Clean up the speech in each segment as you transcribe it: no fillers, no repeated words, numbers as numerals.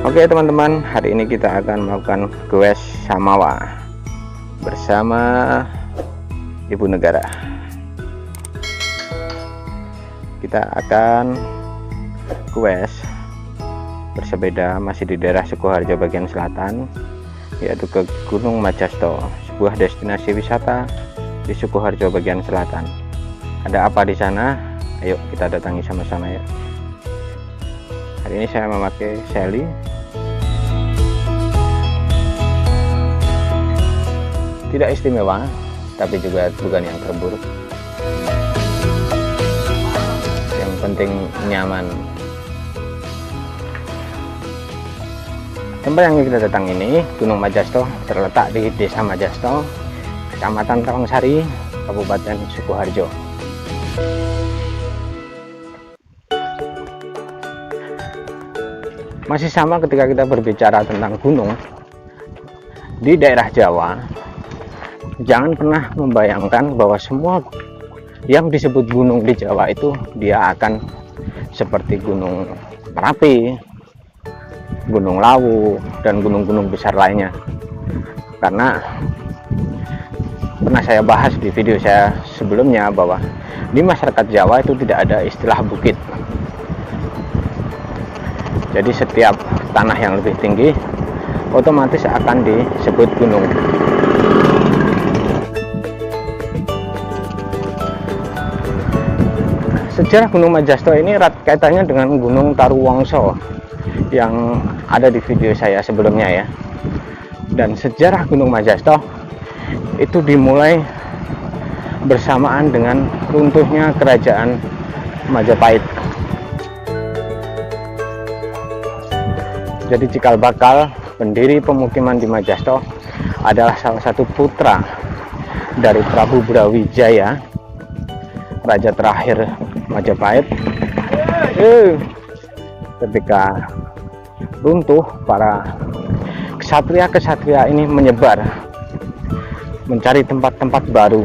Oke teman-teman, hari ini kita akan melakukan goes Samawa bersama Ibu Negara. Kita akan goes bersepeda masih di daerah Sukoharjo bagian selatan, yaitu ke Gunung Majasto, sebuah destinasi wisata di Sukoharjo bagian selatan. Ada apa di sana? Ayo kita datangi sama-sama ya. Hari ini saya memakai Shelly. Tidak istimewa, tapi juga bukan yang terburuk. Yang penting nyaman. Tempat yang kita datang ini, Gunung Majasto, terletak di Desa Majasto, Kecamatan Tawangsari, Kabupaten Sukoharjo. Masih sama ketika kita berbicara tentang gunung di daerah Jawa, jangan pernah membayangkan bahwa semua yang disebut gunung di Jawa itu dia akan seperti Gunung Merapi, Gunung Lawu, dan gunung-gunung besar lainnya. Karena pernah saya bahas di video saya sebelumnya bahwa di masyarakat Jawa itu tidak ada istilah bukit. Jadi setiap tanah yang lebih tinggi otomatis akan disebut gunung. Sejarah Gunung Majasto ini erat kaitannya dengan Gunung Taruwangso yang ada di video saya sebelumnya ya. Dan sejarah Gunung Majasto itu dimulai bersamaan dengan runtuhnya kerajaan Majapahit. Jadi cikal bakal pendiri pemukiman di Majasto adalah salah satu putra dari Prabu Brawijaya, raja terakhir Majapahit. Ketika runtuh, para kesatria ini menyebar mencari tempat-tempat baru,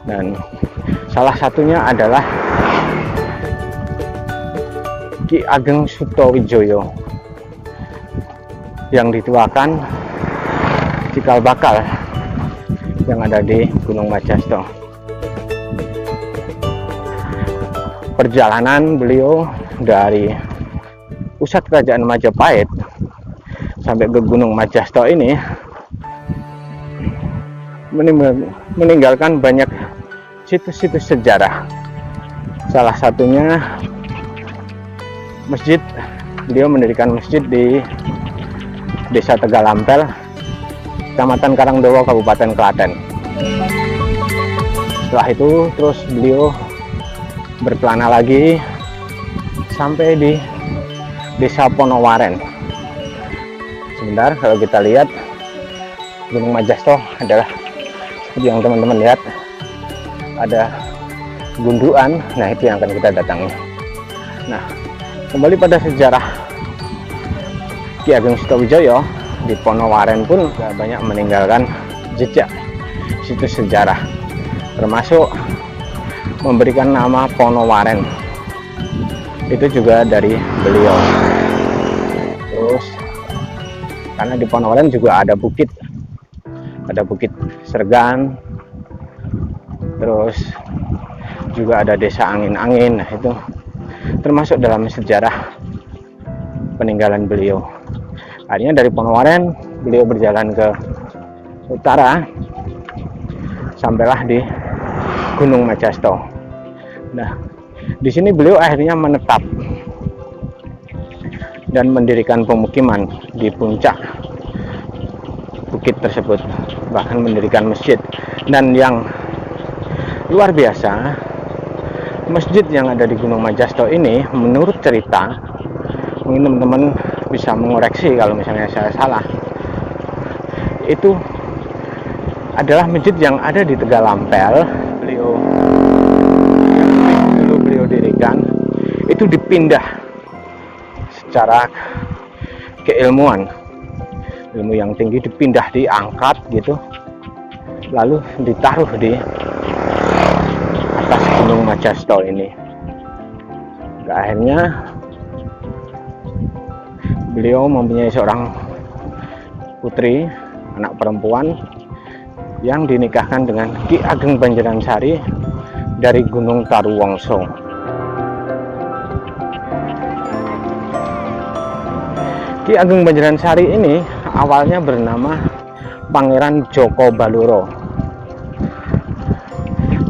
dan salah satunya adalah Ki Ageng Sutowijoyo yang dituakan cikal bakal yang ada di Gunung Majasto. Perjalanan beliau dari pusat kerajaan Majapahit sampai ke Gunung Majasto ini meninggalkan banyak situs-situs sejarah. Salah satunya masjid. Beliau mendirikan masjid di Desa Tegalampel, Kecamatan Karangdowo, Kabupaten Klaten. Setelah itu terus beliau berkelana lagi sampai di Desa Ponowaren. Sebentar, kalau kita lihat Gunung Majasto adalah seperti yang teman-teman lihat, ada gundukan. Nah, itu yang akan kita datangi. Nah, kembali pada sejarah Ki Ageng Sutowijoyo, di Ponowaren pun banyak meninggalkan jejak situs sejarah, termasuk memberikan nama Ponowaren. Itu juga dari beliau. Terus karena di Ponowaren juga ada bukit Sergan, terus juga ada desa angin-angin. Nah, itu termasuk dalam sejarah peninggalan beliau. Akhirnya dari Ponowaren beliau berjalan ke utara, sampailah di Gunung Majasto. Nah, di sini beliau akhirnya menetap dan mendirikan pemukiman di puncak bukit tersebut, bahkan mendirikan masjid. Dan yang luar biasa, masjid yang ada di Gunung Majasto ini, menurut cerita, mungkin teman-teman bisa mengoreksi kalau misalnya saya salah, itu adalah masjid yang ada di Tegalampel. Beliau dirikan itu dipindah secara keilmuan, ilmu yang tinggi dipindah, diangkat gitu, lalu ditaruh di atas Gunung Majasto ini. Akhirnya Beliau mempunyai seorang putri, anak perempuan, yang dinikahkan dengan Ki Ageng Banjaransari dari Gunung Taruwangsa. Ki Ageng Banjaransari ini awalnya bernama Pangeran Joko Baluro.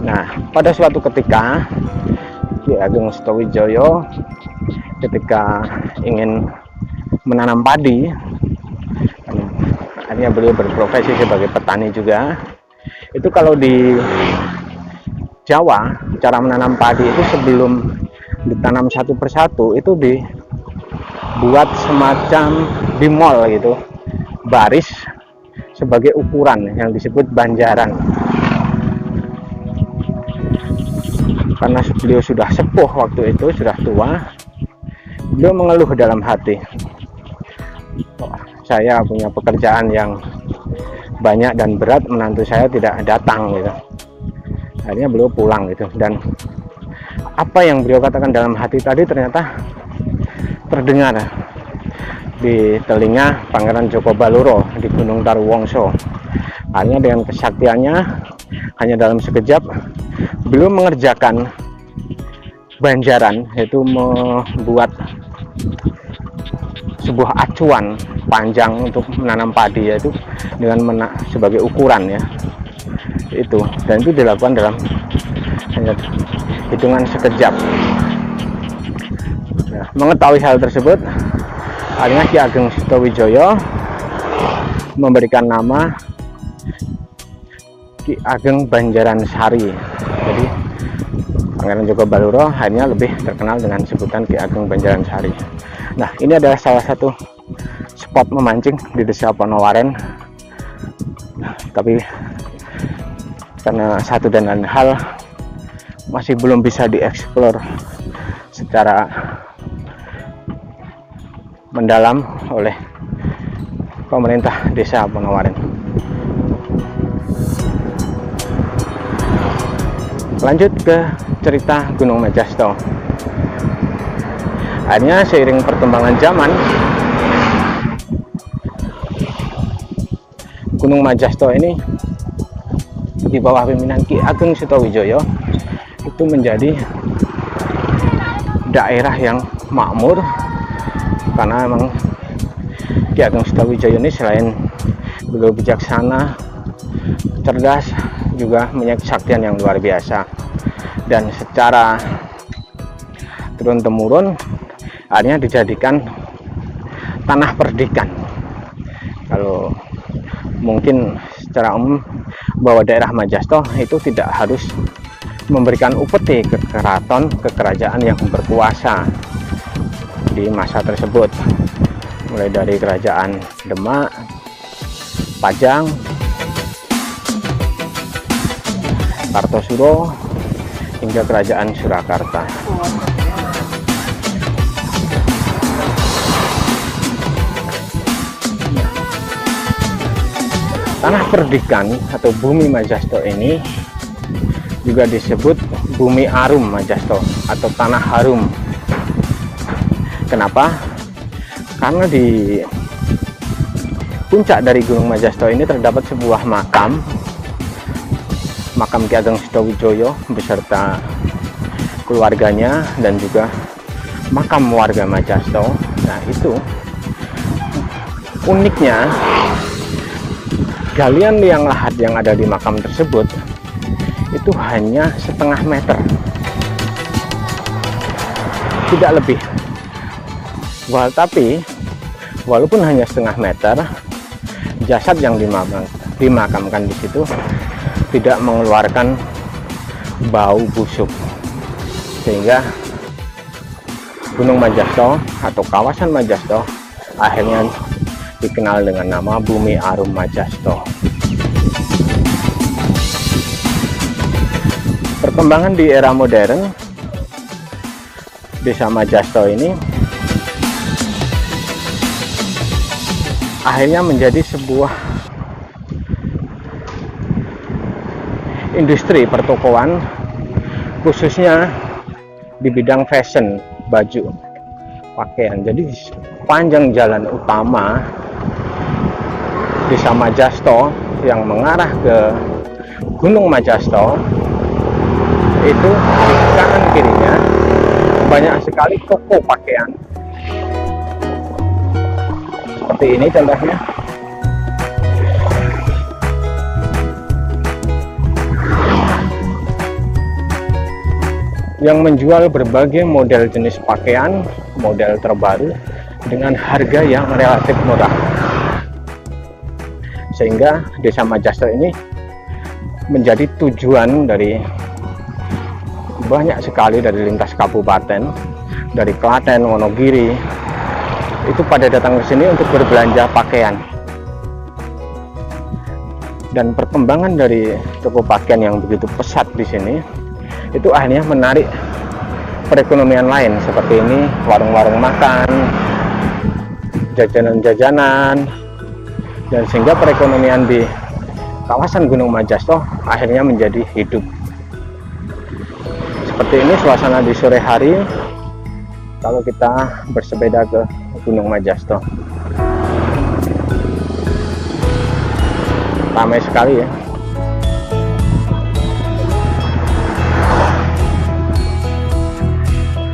Nah, pada suatu ketika Ki Ageng Sutawijaya ketika ingin menanam padi, akhirnya beliau berprofesi sebagai petani juga. Itu kalau di Jawa, cara menanam padi itu sebelum ditanam satu persatu itu dibuat semacam bimol gitu, baris sebagai ukuran yang disebut banjaran. Karena beliau sudah sepuh waktu itu, sudah tua, beliau mengeluh dalam hati, saya punya pekerjaan yang banyak dan berat, menantu saya tidak datang gitu. Akhirnya beliau pulang gitu, dan apa yang beliau katakan dalam hati tadi ternyata terdengar di telinga Pangeran Joko Baluro di Gunung Taruwangsa. Akhirnya dengan kesaktiannya, hanya dalam sekejap beliau mengerjakan banjaran, yaitu membuat sebuah acuan panjang untuk menanam padi, yaitu dengan sebagai ukuran ya itu, dan itu dilakukan dalam hitungan sekejap. Nah, mengetahui hal tersebut, akhirnya Ki Ageng Sutawijaya memberikan nama Ki Ageng Banjaransari. Jadi Pangeran Joko Baluro akhirnya lebih terkenal dengan sebutan Ki Ageng Banjaransari. Nah, ini adalah salah satu spot memancing di Desa Ponowaran. Tapi karena satu dan lain hal masih belum bisa dieksplor secara mendalam oleh pemerintah Desa Ponowaran. Lanjut ke cerita Gunung Majasto. Akhirnya seiring perkembangan zaman, Gunung Majasto ini di bawah pimpinan Ki Ageng Sutawijaya itu menjadi daerah yang makmur, karena memang Ki Ageng Sutawijaya ini selain beliau bijaksana, cerdas, juga punya kesaktian yang luar biasa, dan secara turun-temurun akhirnya dijadikan tanah perdikan. Kalau mungkin secara umum bahwa daerah Majasto itu tidak harus memberikan upeti ke keraton, ke kerajaan yang berkuasa di masa tersebut, mulai dari kerajaan Demak, Pajang, Kartosuro, hingga kerajaan Surakarta. Tanah perdikan atau bumi Majasto ini juga disebut bumi arum Majasto atau tanah harum. Kenapa? Karena di puncak dari Gunung Majasto ini terdapat sebuah makam Ki Ageng Sutawijaya beserta keluarganya, dan juga makam warga Majasto. Nah, itu uniknya, galian liang lahat yang ada di makam tersebut itu hanya setengah meter, tidak lebih. Tapi walaupun hanya setengah meter, jasad yang dimakamkan di situ tidak mengeluarkan bau busuk, sehingga Gunung Majasto atau kawasan Majasto akhirnya dikenal dengan nama Bumi Arum Majasto. Perkembangan di era modern, Desa Majasto ini akhirnya menjadi sebuah industri pertokoan, khususnya di bidang fashion, baju, pakaian. Jadi sepanjang jalan utama Desa Majasto yang mengarah ke Gunung Majasto itu di kanan kirinya banyak sekali toko pakaian. Seperti ini contohnya. Yang menjual berbagai model jenis pakaian, model terbaru dengan harga yang relatif murah. Sehingga Desa Majasto ini menjadi tujuan dari banyak sekali dari lintas kabupaten, dari Klaten, Wonogiri, itu pada datang ke sini untuk berbelanja pakaian. Dan perkembangan dari toko pakaian yang begitu pesat di sini itu akhirnya menarik perekonomian lain seperti ini, warung-warung makan, jajanan-jajanan, dan sehingga perekonomian di kawasan Gunung Majasto akhirnya menjadi hidup. Seperti ini suasana di sore hari kalau kita bersepeda ke Gunung Majasto. Ramai sekali ya.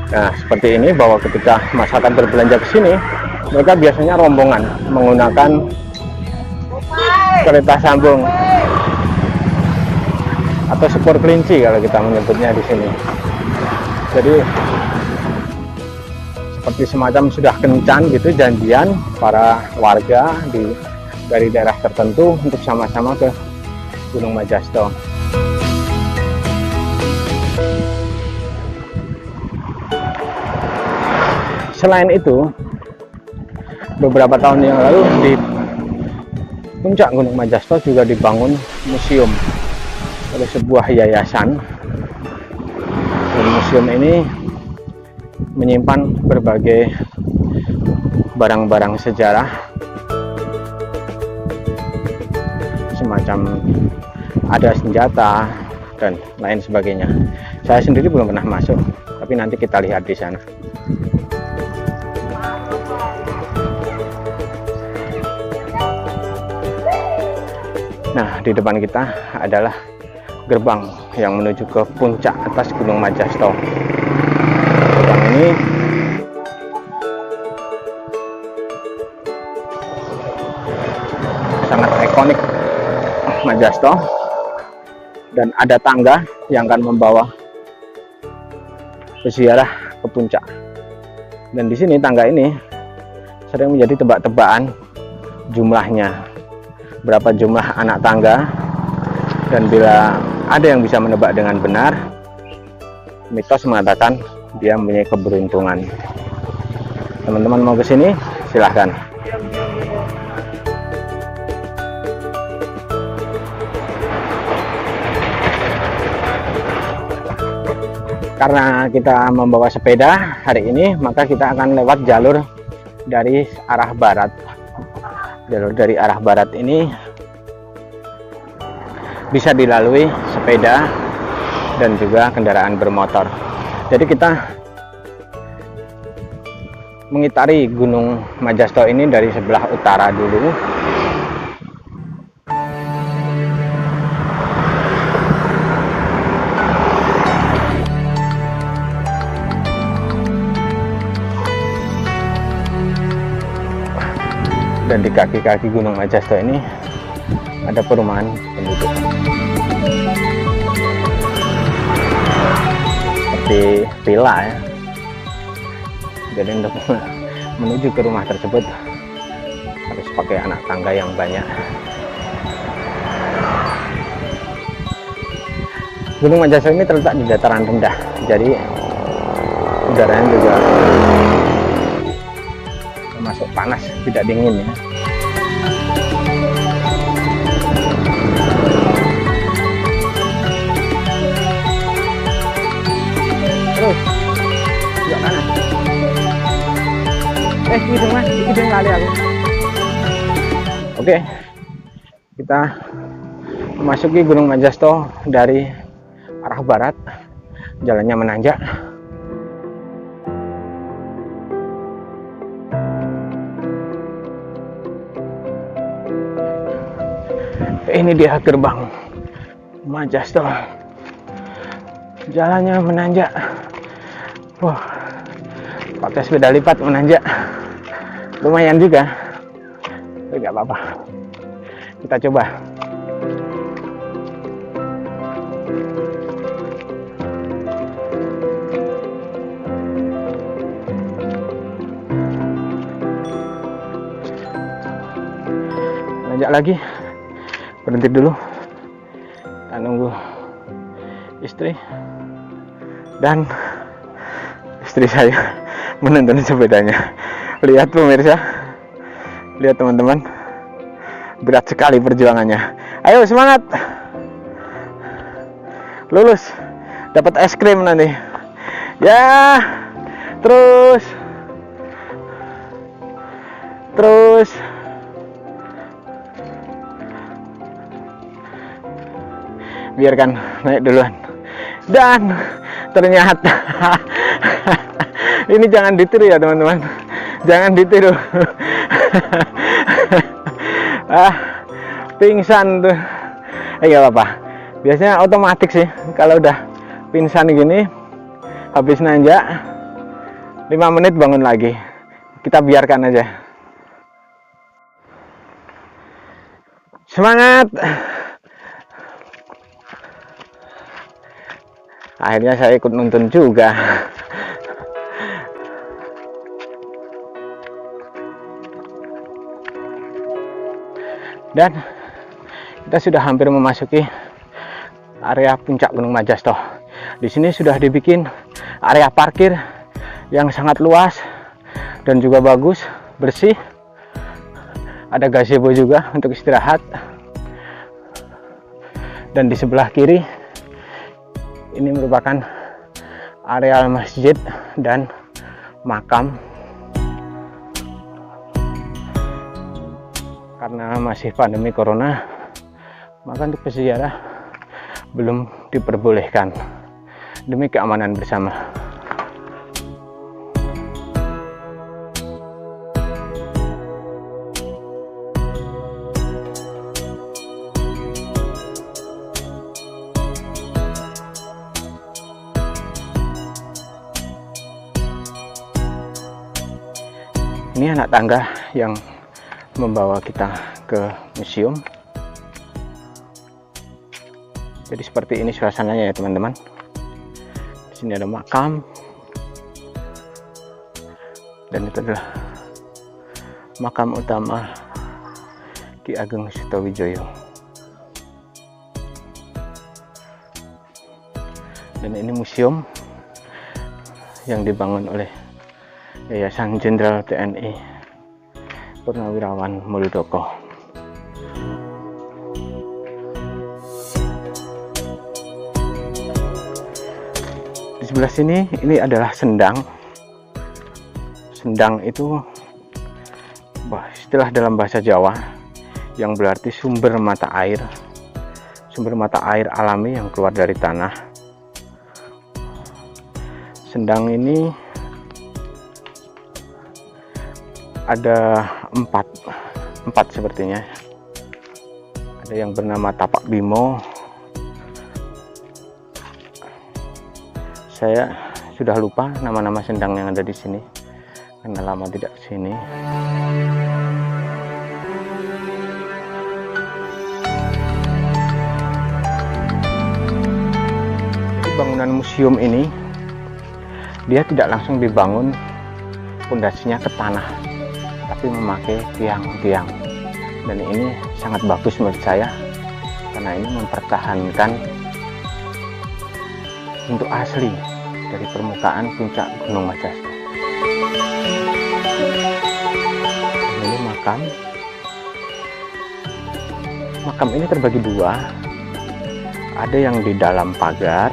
Nah, seperti ini bahwa ketika masyarakat berbelanja ke sini, mereka biasanya rombongan menggunakan kereta sambung atau sepur kelinci kalau kita menyebutnya di sini. Jadi seperti semacam sudah kencan gitu janjian para warga dari daerah tertentu untuk sama-sama ke Gunung Majasto. Selain itu, beberapa tahun yang lalu di puncak Gunung Majasto juga dibangun museum oleh sebuah yayasan. Dan museum ini menyimpan berbagai barang-barang sejarah, semacam ada senjata dan lain sebagainya. Saya sendiri belum pernah masuk, tapi nanti kita lihat di sana. Nah, di depan kita adalah gerbang yang menuju ke puncak atas Gunung Majasto. Gerbang ini sangat ikonik Majasto dan ada tangga yang akan membawa peziarah ke puncak. Dan di sini tangga ini sering menjadi tebak-tebakan jumlahnya. Berapa jumlah anak tangga, dan bila ada yang bisa menebak dengan benar, mitos mengatakan dia mempunyai keberuntungan. Teman-teman mau ke sini, silahkan. Karena kita membawa sepeda hari ini, maka kita akan lewat jalur dari arah barat. Jalur dari arah barat ini bisa dilalui sepeda dan juga kendaraan bermotor. Jadi kita mengitari Gunung Majasto ini dari sebelah utara dulu. Dan di kaki-kaki Gunung Majasto ini ada perumahan penduduk seperti villa ya. Jadi untuk menuju ke rumah tersebut harus pakai anak tangga yang banyak. Gunung Majasto ini terletak di dataran rendah, jadi udaranya juga termasuk panas, tidak dingin ya. Terus juga kanan. Gitu mas, itu kali aku. Oke, kita memasuki Gunung Majasto dari arah barat. Jalannya menanjak. Ini dia gerbang Majasto. Jalannya menanjak. Wah, pakai sepeda lipat menanjak. Lumayan juga. Tapi nggak apa-apa. Kita coba. Menanjak lagi. Berhenti dulu. Kita nunggu istri. Dan istri saya menonton sepedanya. Lihat pemirsa. Lihat teman-teman. Berat sekali perjuangannya. Ayo semangat. Lulus. Dapat es krim nanti. Ya. Terus. Biarkan naik duluan. Dan ternyata ini jangan ditiru ya teman-teman, jangan ditiru. Pingsan tuh. Nggak apa-apa, biasanya otomatis sih kalau udah pingsan gini, habis nanjak 5 menit bangun lagi. Kita biarkan aja. Semangat. Akhirnya saya ikut nonton juga. Dan kita sudah hampir memasuki area puncak Gunung Majasto. Di sini sudah dibikin area parkir yang sangat luas dan juga bagus, bersih. Ada gazebo juga untuk istirahat. Dan di sebelah kiri ini merupakan area masjid dan makam. Karena masih pandemi corona, maka untuk peziarah belum diperbolehkan demi keamanan bersama. Ini anak tangga yang membawa kita ke museum. Jadi seperti ini suasananya ya teman-teman. Di sini ada makam. Dan itu adalah makam utama Ki Ageng Sutowijoyo. Dan ini museum yang dibangun oleh Yayasan Jenderal TNI Purnawirawan Muldoko. Di sebelah sini ini adalah sendang. Sendang itu istilah dalam bahasa Jawa yang berarti sumber mata air. Sumber mata air alami yang keluar dari tanah. Sendang ini ada empat sepertinya. Ada yang bernama Tapak Bimo. Saya sudah lupa nama-nama sendang yang ada di sini karena lama tidak kesini. Bangunan museum ini dia tidak langsung dibangun pondasinya ke tanah, tapi memakai tiang-tiang. Dan ini sangat bagus menurut saya karena ini mempertahankan bentuk asli dari permukaan puncak Gunung Majasto. Ini makam. Makam ini terbagi dua. Ada yang di dalam pagar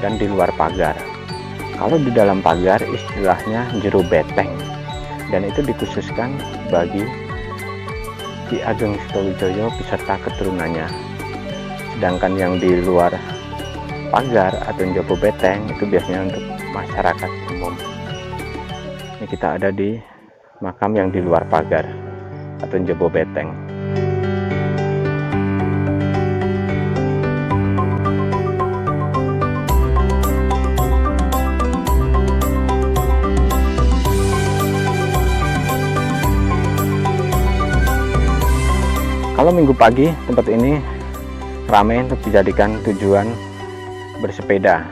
dan di luar pagar. Kalau di dalam pagar istilahnya jero beteng, dan itu dikhususkan bagi Ki Ageng Sutowijoyo beserta keturunannya. Sedangkan yang di luar pagar atau jero beteng itu biasanya untuk masyarakat umum. Ini kita ada di makam yang di luar pagar atau jero beteng. Kalau minggu pagi tempat ini ramai untuk dijadikan tujuan bersepeda.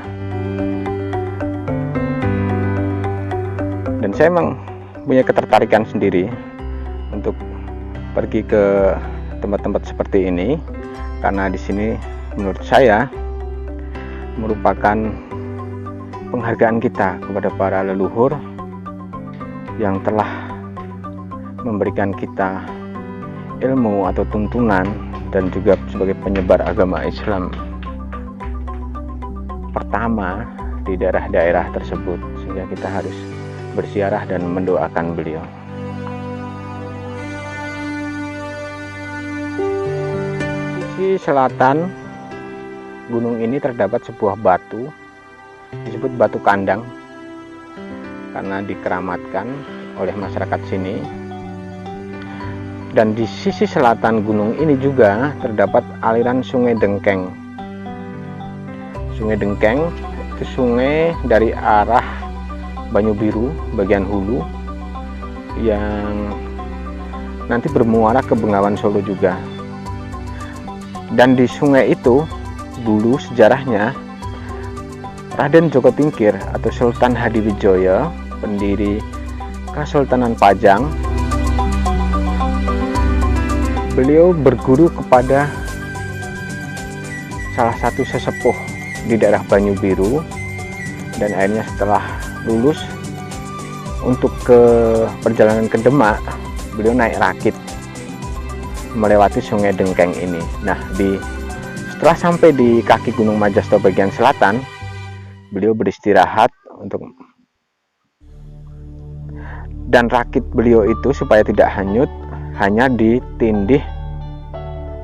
Dan saya memang punya ketertarikan sendiri untuk pergi ke tempat-tempat seperti ini, karena di sini menurut saya merupakan penghargaan kita kepada para leluhur yang telah memberikan kita ilmu atau tuntunan, dan juga sebagai penyebar agama Islam pertama di daerah-daerah tersebut, sehingga kita harus berziarah dan mendoakan beliau. Di selatan gunung ini terdapat sebuah batu, disebut batu kandang karena dikeramatkan oleh masyarakat sini. Dan di sisi selatan gunung ini juga terdapat aliran Sungai Dengkeng. Sungai Dengkeng itu sungai dari arah Banyu Biru bagian hulu yang nanti bermuara ke Bengawan Solo juga. Dan di sungai itu dulu sejarahnya Raden Djoko Tingkir atau Sultan Hadiwijaya, pendiri Kesultanan Pajang, beliau berguru kepada salah satu sesepuh di daerah Banyu Biru, dan akhirnya setelah lulus untuk ke perjalanan ke Demak, beliau naik rakit melewati Sungai Dengkeng ini. Nah, setelah sampai di kaki Gunung Majasto bagian selatan, beliau beristirahat dan rakit beliau itu supaya tidak hanyut hanya ditindih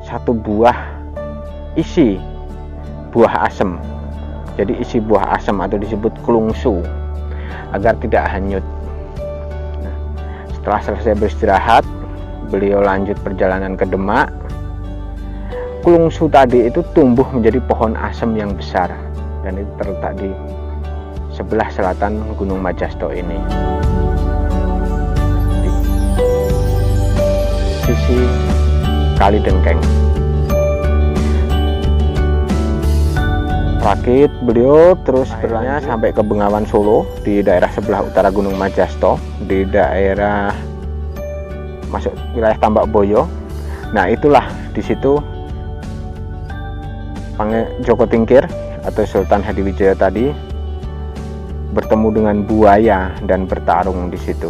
satu buah isi buah asem. Jadi isi buah asem atau disebut klungsu, agar tidak hanyut. Nah, setelah selesai beristirahat, beliau lanjut perjalanan ke Demak. Klungsu tadi itu tumbuh menjadi pohon asem yang besar, dan itu terletak di sebelah selatan Gunung Majasto ini, di sisi Kali Dengkeng. Rakit beliau terus berlanjut sampai ke Bengawan Solo di daerah sebelah utara Gunung Majasto, di daerah masuk wilayah Tambak Boyo. Nah, itulah di situ Djoko Tingkir atau Sultan Hadiwijaya tadi bertemu dengan buaya dan bertarung di situ.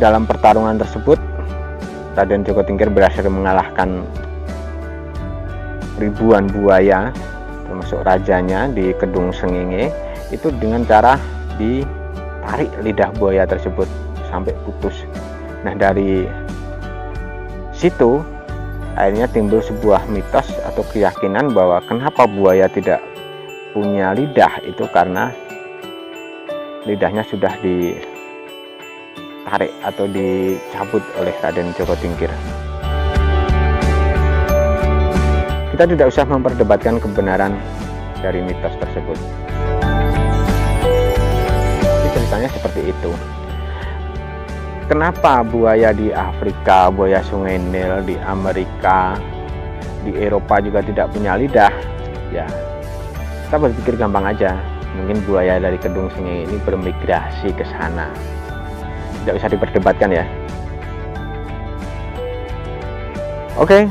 Dalam pertarungan tersebut, Raden Djoko Tingkir berhasil mengalahkan ribuan buaya, termasuk rajanya di Kedung Sengenge, itu dengan cara ditarik lidah buaya tersebut sampai putus. Nah, dari situ akhirnya timbul sebuah mitos atau keyakinan bahwa kenapa buaya tidak punya lidah, itu karena lidahnya sudah ditarik atau dicabut oleh Raden Djoko Tingkir. Kita tidak usah memperdebatkan kebenaran dari mitos tersebut. Jadi ceritanya seperti itu. Kenapa buaya di Afrika, buaya Sungai Nil di Amerika, di Eropa juga tidak punya lidah? Ya, kita berpikir gampang aja. Mungkin buaya dari Kedung Sengenge ini bermigrasi ke sana. Tidak usah diperdebatkan ya. Oke,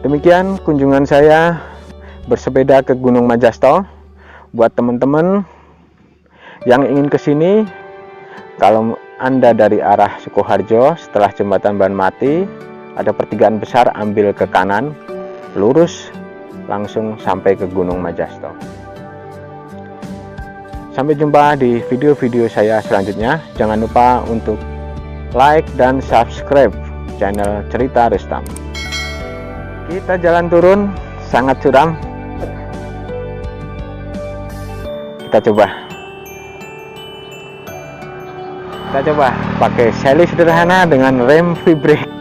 demikian kunjungan saya bersepeda ke Gunung Majasto. Buat teman-teman yang ingin ke sini, kalau Anda dari arah Sukoharjo, setelah jembatan Banmati ada pertigaan besar, ambil ke kanan, lurus langsung sampai ke Gunung Majasto. Sampai jumpa di video-video saya selanjutnya. Jangan lupa untuk like dan subscribe channel Cerita Rustam. Kita jalan turun, sangat curam. Kita coba pakai seli sederhana dengan rem V-brake.